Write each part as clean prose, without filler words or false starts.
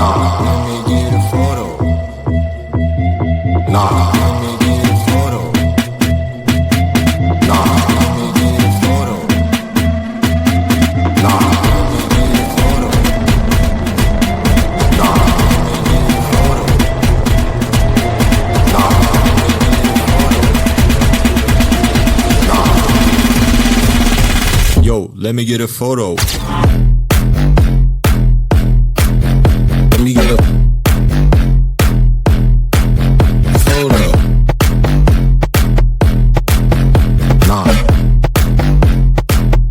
Nah, let me get a photo. Nah, let me get a photo. Nah, let me get a photo. Nah, let me get a photo. Nah, let me get a photo. Nah, let me get a photo. Nah. Yo, let me get a photo. Let me get a photo. Nah.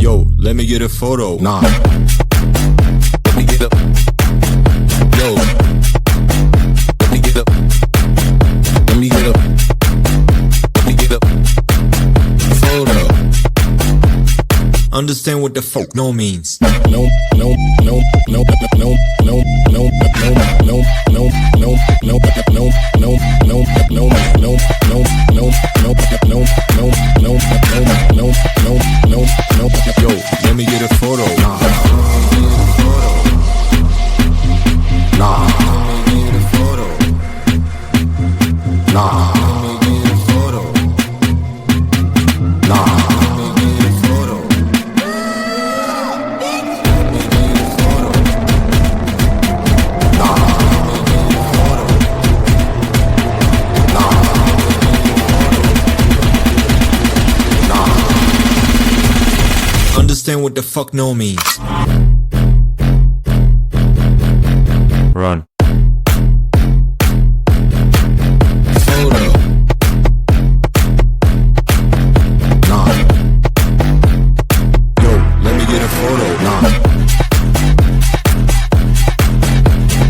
Yo, let me get a photo. Nah. Let me get a. Yo. Let me get a. Let me get a. Let me get a photo. Understand what the fuck no means. No, no, no, no, no, no, no, no, no, no, no, no, no, no, no, no, no, no, no, no. Yo, let me get a photo. Nah. Nah. Let me get a photo. Nah. Let me get a photo. Nah. Let me get a photo. Let me get a photo. Nah. Let me get a photo. Nah. Nah. Understand what the fuck no means. Run. Photo. Nah. Yo, let me get a photo. Nah.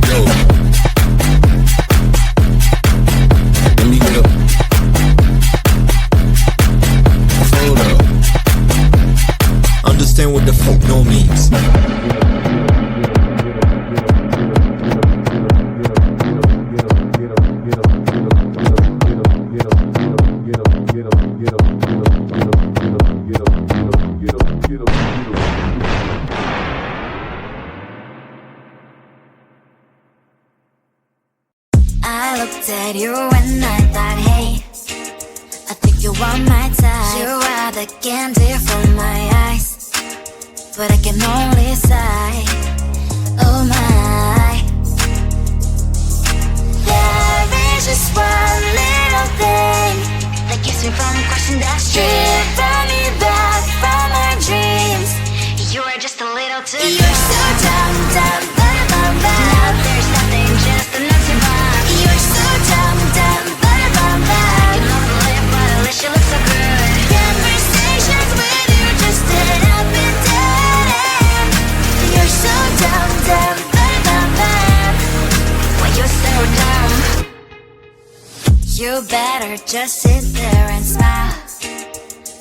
Yo. Let me get a photo. Understand what the fuck no means. I looked at you and I thought, hey, I think you are my type. You are the candy from my eyes, but I can only sigh, oh my. There is just one little thing that keeps me from crossing that street, drive me back from my dreams. You are just a little too good. You're so dumb, dumb, blah, blah, blah. Now there's nothing, just enough to buy. You're so dumb, dumb, blah, blah, blah. You love the lip, but at least you look so good. Conversations with you just end up in dead end. You're so dumb, dumb, blah, blah, blah. Why you're so dumb? You better just sit there and smile,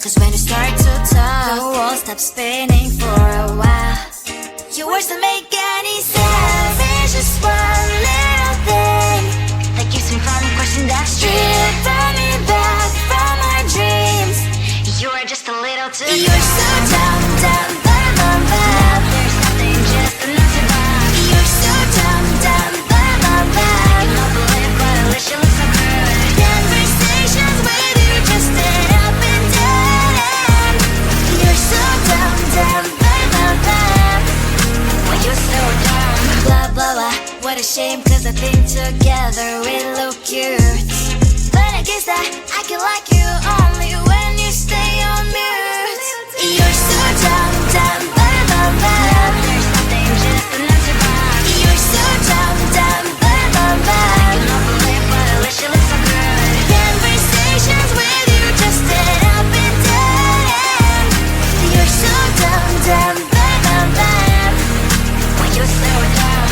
'cause when you start to talk, the world stops spinning for a while. Your words don't make any sense. There's just one little thing that keeps me from crossing that street, drive me back from my dreams. You are just a little too good. You're so dumb, dumb, blah, blah, blah. There's nothing, just enough to buy. You're so dumb, dumb, blah, blah, blah. You love the lip, but at least you look so good. Conversations with you just end up in dead end. You're so dumb, dumb, blah, blah, blah. Why you're so dumb? Blah, blah, blah. What a shame, 'cause I think together we look cute. But I guess that I can like you only when you stay on mute. You're so dumb, dumb, blah, blah, blah. There's nothing, just enough to buy. You're so dumb, dumb, blah, blah, blah. You love the lip, but at least you look so good. Conversations with you just end up in dead end. You're so dumb, dumb, blah, blah, blah. Why you're so dumb?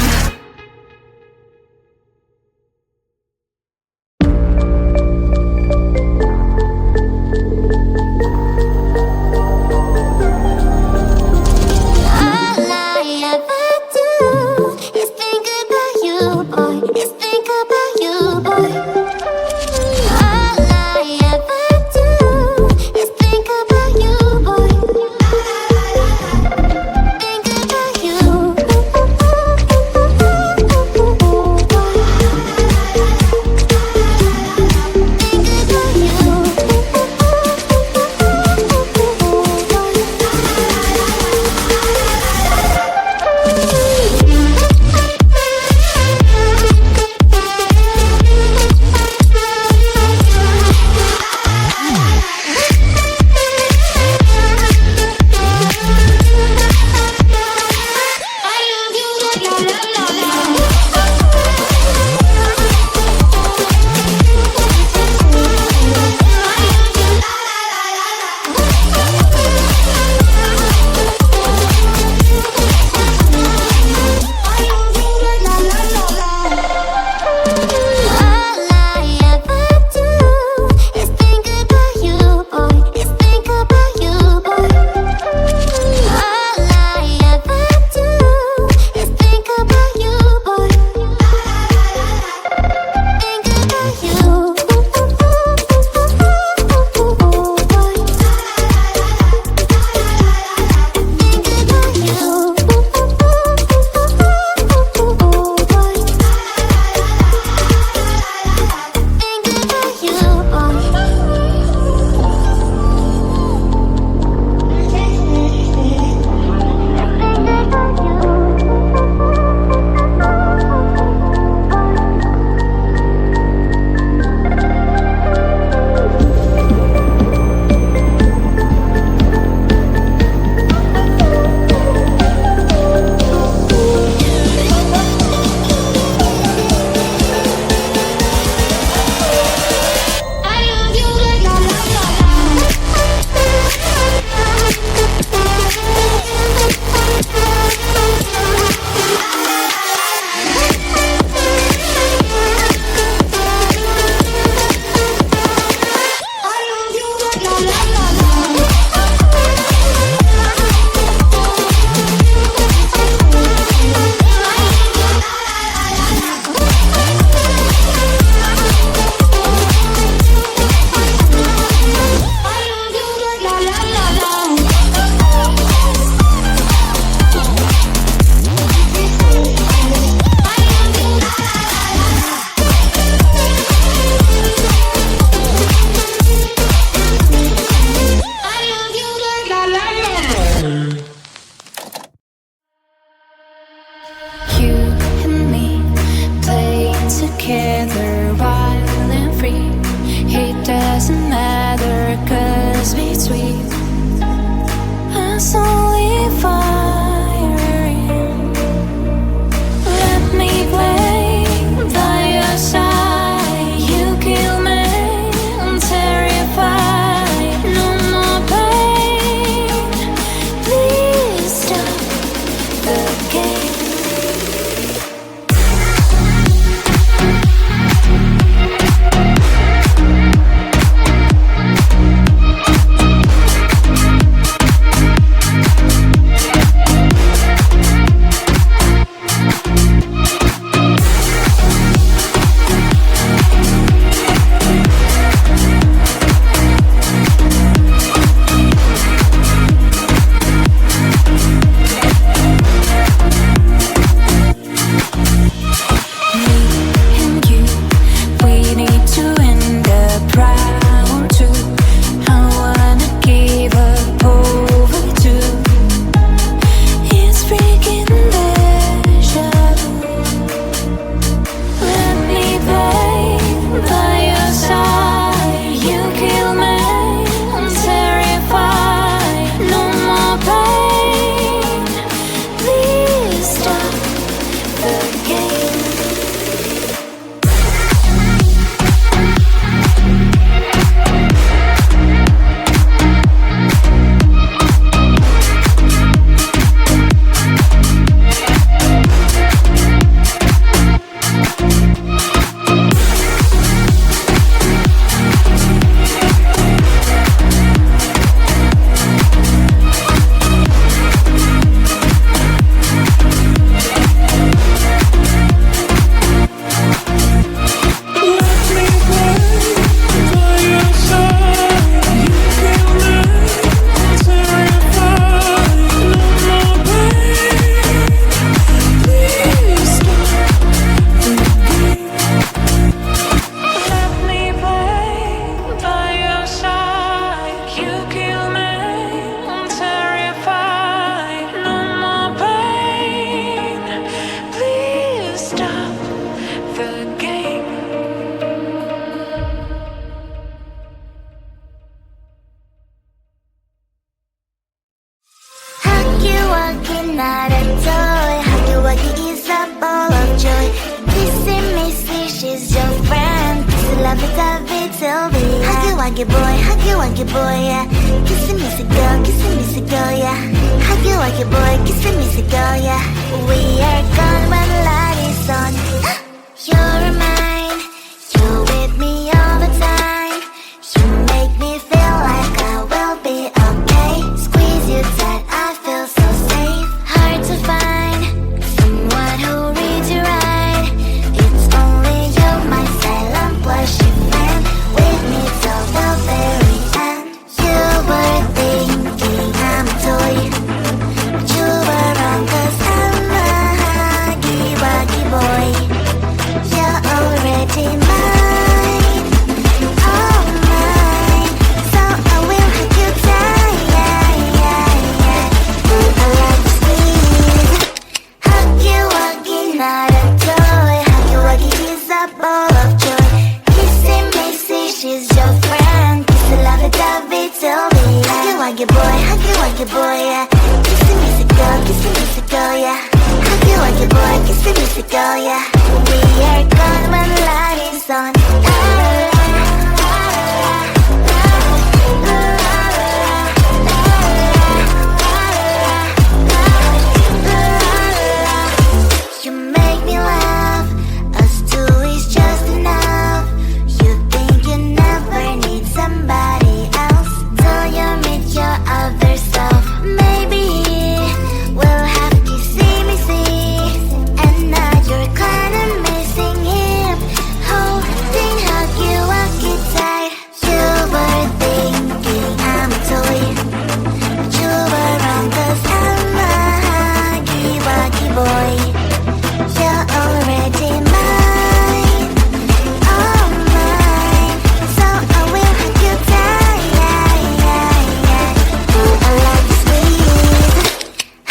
lovey-dovey till we huggy wuggy boy, yeah. Kissing me so go, yeah. Huggy wuggy boy, kissing me so go, yeah. We are gone when the light is on. You're mine, you're with me all the time. You make me feel like I will be okay. Squeeze you tight, I feel so safe. Hard to find someone who reads you right. It's only you, my silent blushing friend, with me till the very end. You were thinking I'm a toy, but you were wrong, 'cause I'm a huggy wuggy boy. You're already mine, all mine. So I will hug you tight, yeah. Ooh, I like to squeeze. Huggy wuggy, not a toy. Huggy wuggy is a ball of joy. Kissing Macy, she's your friend. Kiss the lovey-dovey till the end. Huggy wuggy boy, yeah. Kissing me so go, yeah. Huggy wuggy boy, kissing me so go, yeah. We are gone when the light is on. You make me laugh, us two is just enough. You think you never need somebody else till you meet your other self. Maybe we'll have to see me see, and now you're kinda missing him. Holding huggy wuggy tight. You were thinking I'm a toy, but you were wrong, 'cause I'm a huggy wuggy boy. You're already mine, all mine. So I will hug you tight, yeah. Ooh, I like to squeeze.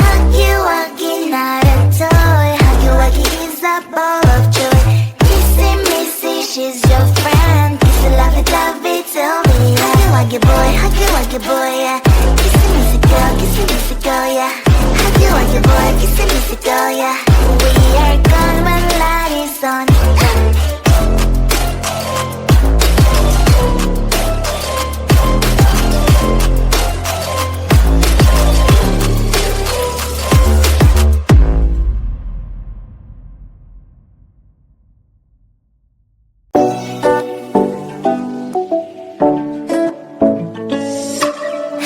Huggy wuggy, not a toy. Huggy wuggy is a ball of joy. Kissing Missy, she's your friend. Kiss the lovey-dovey till the end. Huggy wuggy boy, yeah. Kissing me so go, yeah. Huggy wuggy boy, kissing me so go, yeah. We are gone when the light is on.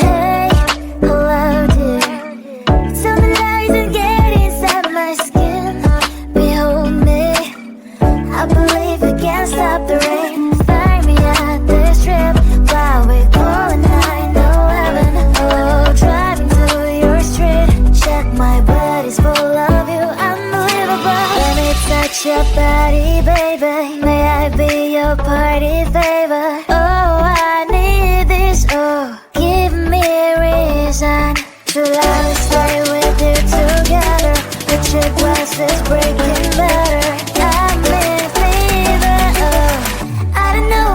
Hey, hello dear. Tell me lies and get inside my skin. Behold me, I believe we can't stop the rain. Find me at this trip while we're calling 911. Oh, driving through your street. Check my body's full of you, unbelievable. Let me touch your body, baby. May I be your party favor? Oh, I need this. Oh, give me a reason to love and stay with you together. But your glass is breaking better. I'm in fever. Oh, I don't know,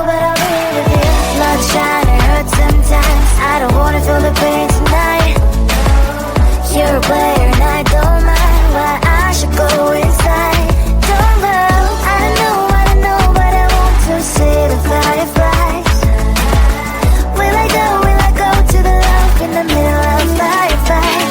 but I'll be with you. Blood shine, it hurts sometimes. I don't wanna feel the pain tonight. You're a player and I don't mind. Why I should go inside. Don't know, I don't know, but I want to see the fireflies. Will I go to the love in the middle of firefight?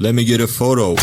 Let me get a photo.